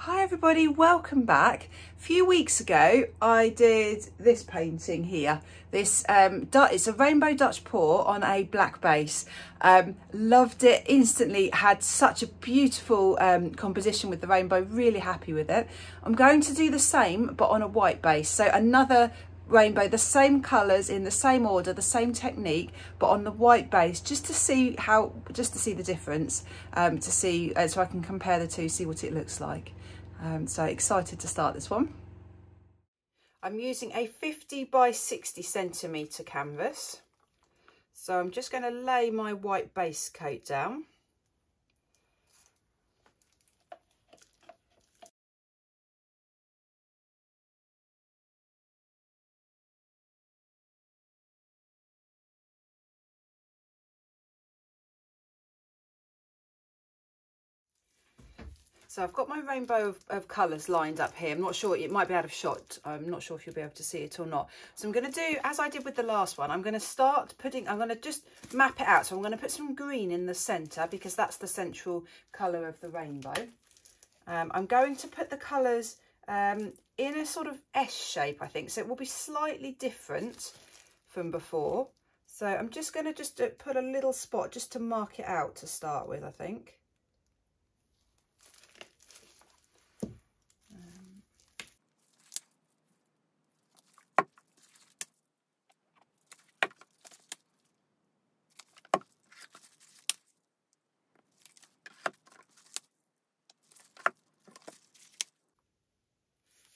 Hi everybody, welcome back. A few weeks ago I did this painting here. This it's a rainbow Dutch pour on a black base. Loved it instantly, had such a beautiful composition with the rainbow, really happy with it. I'm going to do the same but on a white base, so another rainbow, the same colours in the same order, the same technique, but on the white base, just to see the difference, so I can compare the two, see what it looks like. So excited to start this one. I'm using a 50 by 60 centimetre canvas, so I'm just going to lay my white base coat down. So I've got my rainbow of colours lined up here. I'm not sure, it might be out of shot. I'm not sure if you'll be able to see it or not. So I'm going to do, as I did with the last one, I'm going to just map it out. So I'm going to put some green in the centre because that's the central colour of the rainbow. I'm going to put the colours in a sort of S shape, I think. So it will be slightly different from before. So I'm just going to put a little spot just to mark it out to start with, I think.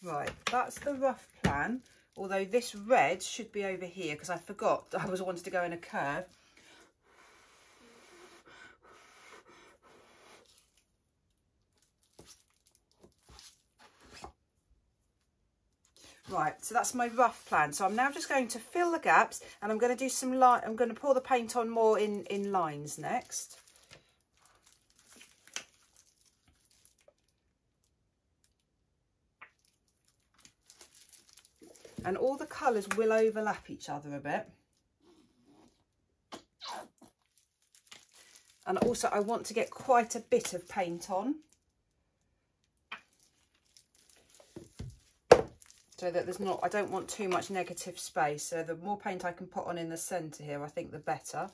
Right, that's the rough plan, although this red should be over here because I forgot I wanted to go in a curve. Right, so that's my rough plan. So I'm now just going to fill the gaps, and I'm going to do some line. I'm going to pour the paint on more in lines next. And all the colours will overlap each other a bit. And also I want to get quite a bit of paint on, so that there's not, I don't want too much negative space. So the more paint I can put on in the centre here, I think the better.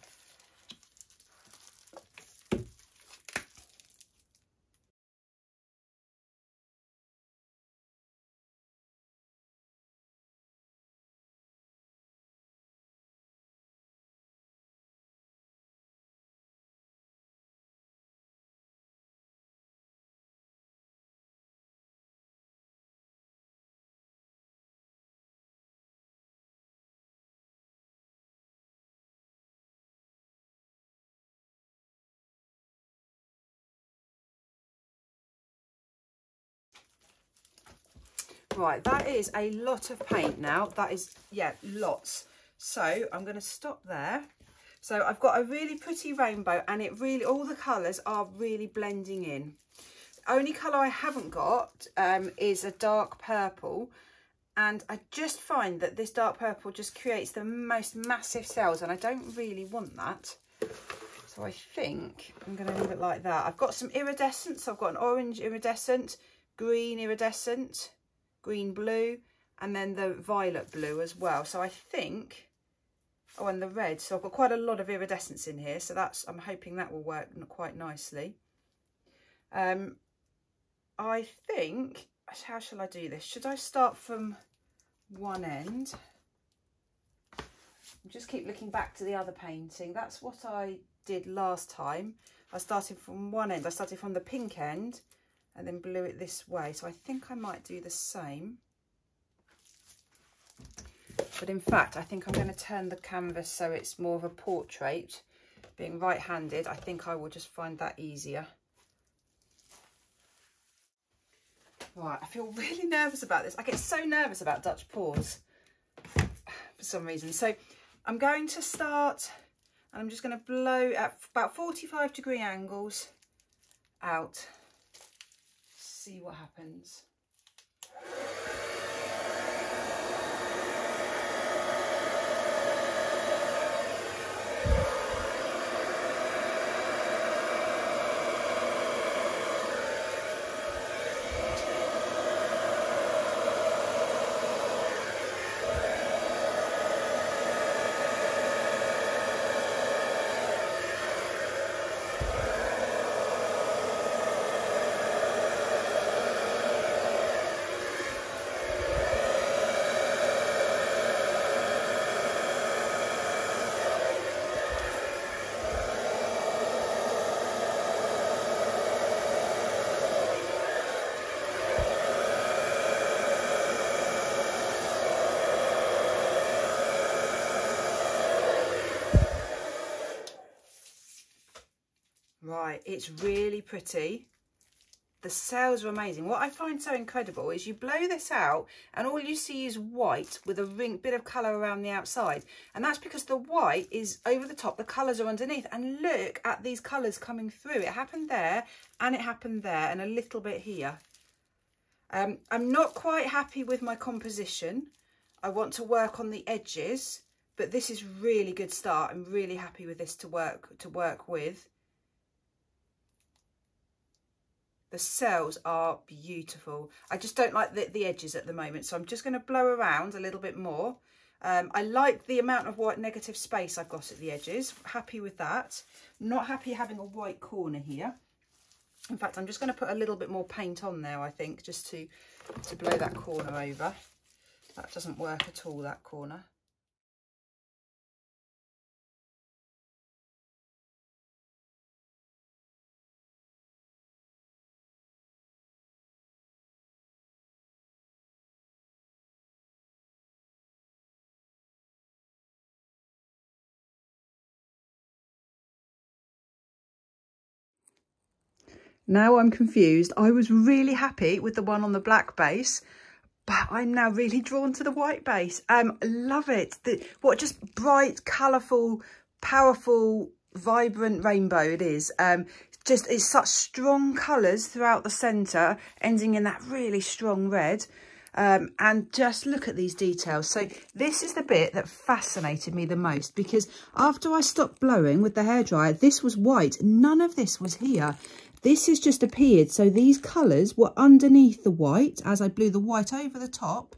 Right, that is a lot of paint now. That is, yeah, lots. So I'm going to stop there. So I've got a really pretty rainbow, and it really, all the colours are really blending in. The only colour I haven't got is a dark purple, and I just find that this dark purple just creates the most massive cells, and I don't really want that. So I think I'm going to leave it like that. I've got some iridescent, so I've got an orange iridescent, green iridescent, green blue, and then the violet blue as well. So I think, oh, and the red. So I've got quite a lot of iridescence in here. So that's, I'm hoping that will work quite nicely. I think, how shall I do this? Should I start from one end? Just keep looking back to the other painting. That's what I did last time. I started from one end. I started from the pink end and then blew it this way. So I think I might do the same. But in fact, I think I'm going to turn the canvas so it's more of a portrait. Being right-handed, I think I will just find that easier. Right, I feel really nervous about this. I get so nervous about Dutch pours for some reason. So I'm going to start, and I'm just going to blow at about 45-degree angles out. See what happens. Right, it's really pretty. The cells are amazing. What I find so incredible is you blow this out and all you see is white with a bit of colour around the outside. And that's because the white is over the top, the colours are underneath. And look at these colours coming through. It happened there and it happened there and a little bit here. I'm not quite happy with my composition. I want to work on the edges, but this is really good start. I'm really happy with this to work with. The cells are beautiful. I just don't like the edges at the moment, so I'm just going to blow around a little bit more. I like the amount of white negative space I've got at the edges. Happy with that. Not happy having a white corner here. In fact, I'm just going to put a little bit more paint on there, I think, just to blow that corner over. That doesn't work at all, that corner. Now I'm confused. I was really happy with the one on the black base, but I'm now really drawn to the white base. Love it. What just bright, colourful, powerful, vibrant rainbow it is. Just it's such strong colours throughout the centre, ending in that really strong red. And just look at these details. So this is the bit that fascinated me the most, because after I stopped blowing with the hairdryer, this was white. None of this was here. This has just appeared. So these colours were underneath the white. As I blew the white over the top,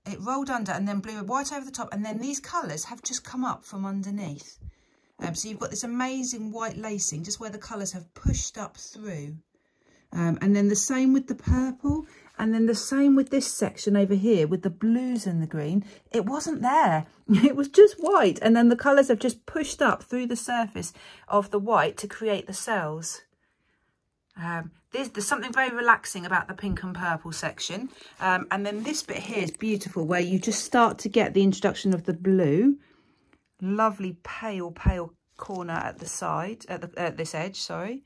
it rolled under and then blew a white over the top. And then these colours have just come up from underneath. So you've got this amazing white lacing just where the colours have pushed up through. And then the same with the purple. And then the same with this section over here with the blues and the green. It wasn't there. It was just white. And then the colours have just pushed up through the surface of the white to create the cells. There's something very relaxing about the pink and purple section. And then this bit here is beautiful, where you just start to get the introduction of the blue. Lovely pale corner at the side, at this edge, sorry.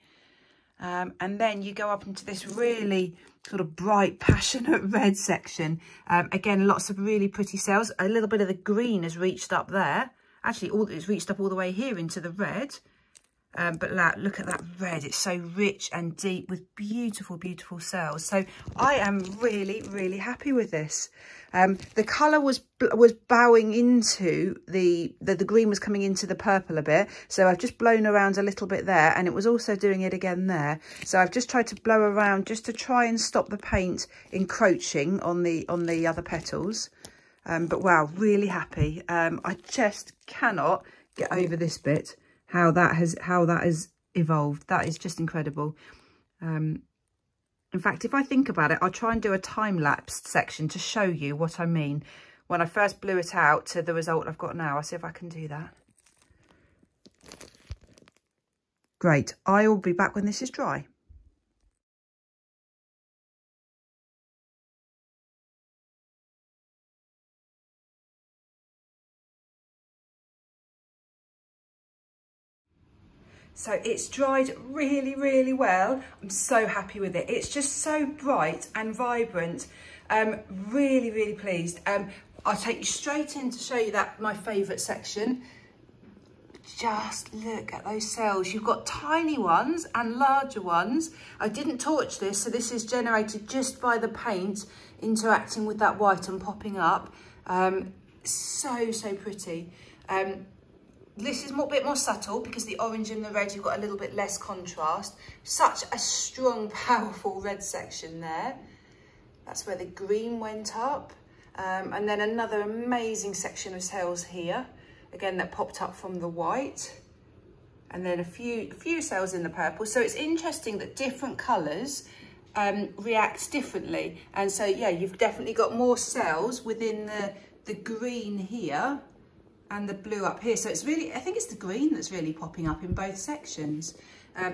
And then you go up into this really sort of bright, passionate red section. Again, lots of really pretty cells. A little bit of the green has reached up there. Actually, it's reached up all the way here into the red. But look at that red. It's so rich and deep with beautiful, beautiful cells. So I am really, really happy with this. The colour was bowing into the green was coming into the purple a bit. So I've just blown around a little bit there, and it was also doing it again there. So I've just tried to blow around just to try and stop the paint encroaching on the other petals. But wow, really happy. I just cannot get over this bit. How that has evolved. That is just incredible. In fact, if I think about it, I'll try and do a time-lapsed section to show you what I mean when I first blew it out to the result I've got now. I'll see if I can do that. Great. I will be back when this is dry. So it's dried really, really well. I'm so happy with it. It's just so bright and vibrant. Really, really pleased. I'll take you straight in to show you my favourite section. Just look at those cells. You've got tiny ones and larger ones. I didn't torch this, so this is generated just by the paint interacting with that white and popping up. So pretty. This is a bit more subtle because the orange and the red, you've got a little bit less contrast. Such a strong, powerful red section there. That's where the green went up. And then another amazing section of cells here. Again, that popped up from the white. And then a few cells in the purple. So it's interesting that different colours react differently. And so, yeah, you've definitely got more cells within the green here and the blue up here. So it's really, I think it's the green that's really popping up in both sections.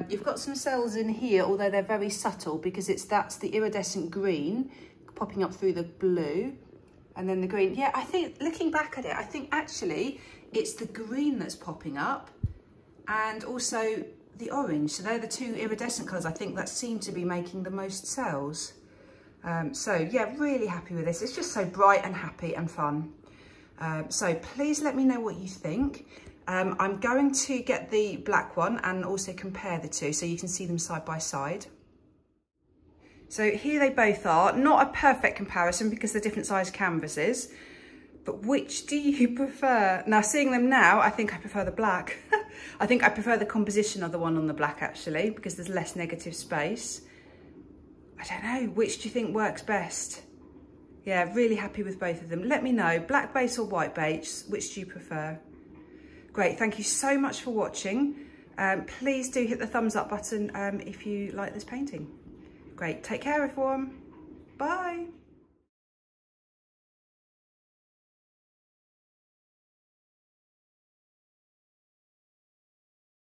You've got some cells in here, although they're very subtle because that's the iridescent green popping up through the blue. And then the green, yeah, I think looking back at it, I think actually it's the green that's popping up. And also the orange. So they're the two iridescent colours I think that seem to be making the most sales. So yeah, really happy with this. It's just so bright and happy and fun. So please let me know what you think. I'm going to get the black one and also compare the two so you can see them side by side. So here they both are. Not a perfect comparison because they're different size canvases, but which do you prefer? Now seeing them now, I think I prefer the black. I think I prefer the composition of the one on the black actually, because there's less negative space. I don't know, which do you think works best? Yeah, really happy with both of them. Let me know, black base or white base, which do you prefer? Great, thank you so much for watching. Please do hit the thumbs up button if you like this painting. Great, take care everyone. Bye.